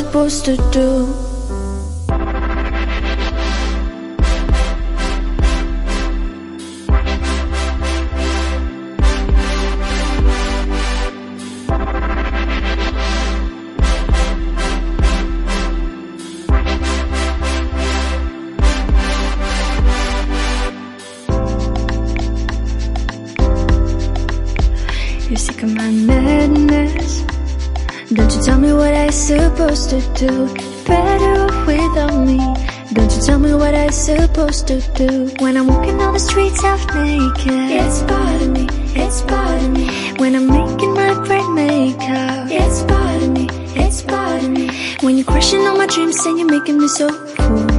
supposed to do. You're sick of my madness. Don't you tell me what I'm supposed to do. Better off without me. Don't you tell me what I'm supposed to do. When I'm walking down the streets half naked, it's part of me, it's part of me. When I'm making my bright makeup, it's part of me, it's part of me. When you're crushing on my dreams and you're making me so cool.